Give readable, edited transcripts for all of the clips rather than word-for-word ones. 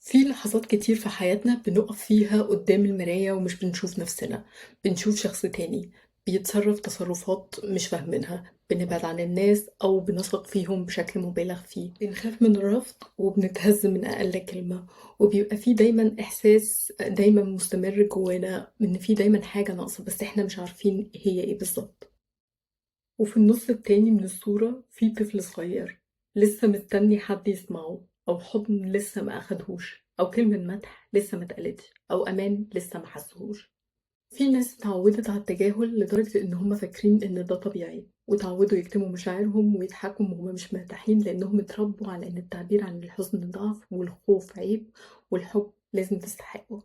في لحظات كتير في حياتنا بنقف فيها قدام المراية ومش بنشوف نفسنا. بنشوف شخص تاني بيتصرف تصرفات مش فاهمينها، بنبعد عن الناس أو بنثق فيهم بشكل مبالغ فيه، بنخاف من الرفض وبنتهز من أقل كلمة. وبيبقى في دايما إحساس دايما مستمر جوانا إن في دايما حاجة ناقصة، بس إحنا مش عارفين هي إيه بالظبط. وفي النص التاني من الصورة في طفل صغير لسه مستني حد يسمعه، أو حضن لسه ما أخدهوش، أو كلمة مدح لسه ما اتقالتش، أو أمان لسه ما حسهوش. في ناس اتعودت على التجاهل لدرجة إن هم فاكرين إن ده طبيعي، وتعودوا يكتموا مشاعرهم ويضحكوا وهم مش مرتاحين، لأنهم اتربوا على إن التعبير عن الحزن ضعف والخوف عيب والحب لازم تستحقه.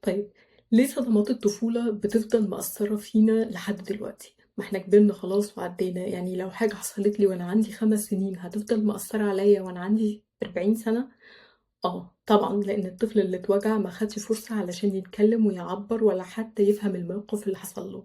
طيب، ليه صدمات الطفولة بتفضل مأثرة فينا لحد دلوقتي؟ ما احنا كبرنا خلاص وعدينا، يعني لو حاجة حصلت لي وانا عندي 5 سنين هتفضل مأثرة عليا وانا عندي 40 سنة؟ اه طبعا، لان الطفل اللي اتوجع ما خدش فرصة علشان يتكلم ويعبر ولا حتى يفهم الموقف اللي حصل له.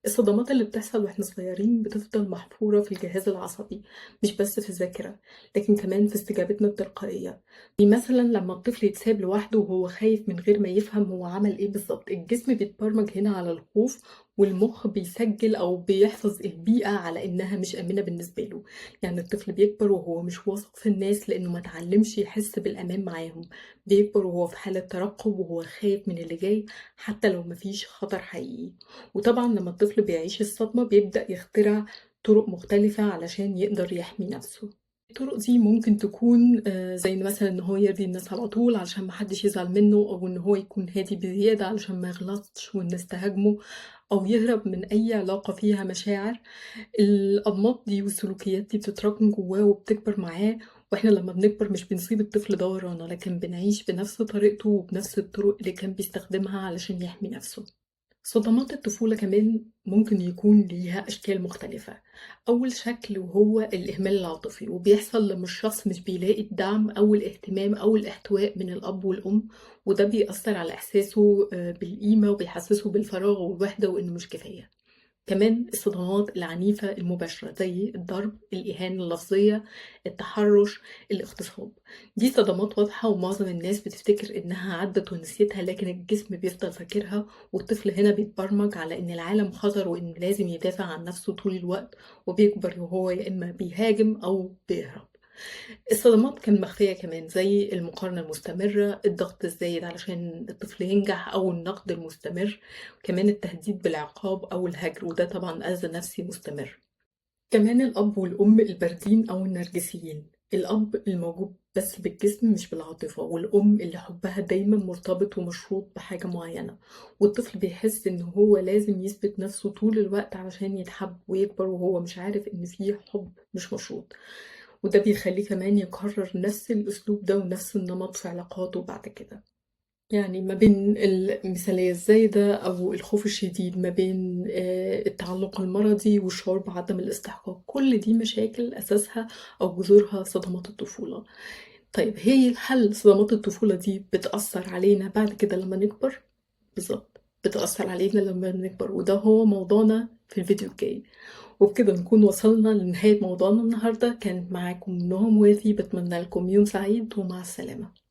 الصدمات اللي بتحصل واحنا صغيرين بتفضل محفورة في الجهاز العصبي، مش بس في الذاكرة، لكن كمان في استجابتنا التلقائية. يعني مثلا لما الطفل يتساب لوحده وهو خايف من غير ما يفهم هو عمل ايه بالظبط، الجسم بيتبرمج هنا على الخوف، والمخ بيسجل او بيحفظ البيئة على انها مش آمنة بالنسبة له. يعني الطفل بيكبر وهو مش واثق في الناس لانه ما اتعلمش يحس بالامان معاهم. بيكبر وهو في حالة ترقب وهو خايف من اللي جاي، حتى لو مفيش خطر حقيقي. وطبعا لما الطفل بيعيش الصدمة بيبدأ يخترع طرق مختلفة علشان يقدر يحمي نفسه. الطرق دي ممكن تكون زي مثلا ان هو يرضي الناس على طول علشان محدش يزعل منه، او ان هو يكون هادي بزيادة علشان ما يغلطش والناس تهاجمه، او يهرب من اي علاقة فيها مشاعر. الانماط دي والسلوكيات دي بتتراكم جواه وبتكبر معاه. واحنا لما بنكبر مش بنسيب الطفل ده ورانا، لكن بنعيش بنفس طريقته وبنفس الطرق اللي كان بيستخدمها علشان يحمي نفسه. صدمات الطفولة كمان ممكن يكون ليها أشكال مختلفة. أول شكل وهو الإهمال العاطفي، وبيحصل لما الشخص مش بيلاقي الدعم أو الاهتمام أو الاحتواء من الأب والأم، وده بيأثر على إحساسه بالقيمة وبيحسسه بالفراغ والوحدة وإنه مش كفاية. كمان الصدمات العنيفة المباشرة زي الضرب، الإهانة اللفظية، التحرش، الاغتصاب، دي صدمات واضحة ومعظم الناس بتفتكر إنها عدت ونسيتها، لكن الجسم بيفضل فاكرها. والطفل هنا بيتبرمج على إن العالم خطر وإنه لازم يدافع عن نفسه طول الوقت، وبيكبر وهو يا إما بيهاجم أو بيهرب. الصدمات كان مخفية كمان زي المقارنة المستمرة، الضغط الزايد علشان الطفل ينجح، أو النقد المستمر. كمان التهديد بالعقاب أو الهجر، وده طبعا أذى نفسي مستمر. كمان الأب والأم الباردين أو النرجسيين، الأب الموجود بس بالجسم مش بالعاطفة، والأم اللي حبها دايما مرتبط ومشروط بحاجة معينة. والطفل بيحس إن هو لازم يثبت نفسه طول الوقت علشان يتحب، ويكبر وهو مش عارف إن فيه حب مش مشروط. وده بيخليه كمان يكرر نفس الأسلوب ده ونفس النمط في علاقاته بعد كده. يعني ما بين المثالية الزايدة أو الخوف الشديد، ما بين التعلق المرضي والشعور بعدم الاستحقاق، كل دي مشاكل أساسها أو جذورها صدمات الطفولة. طيب، هل صدمات الطفولة دي بتأثر علينا بعد كده لما نكبر؟ بالظبط، بتأثر علينا لما نكبر، وده هو موضوعنا في الفيديو الجاي. وبكده نكون وصلنا لنهاية موضوعنا النهاردة. كانت معاكم نهى موافي، بتمنى لكم يوم سعيد ومع السلامة.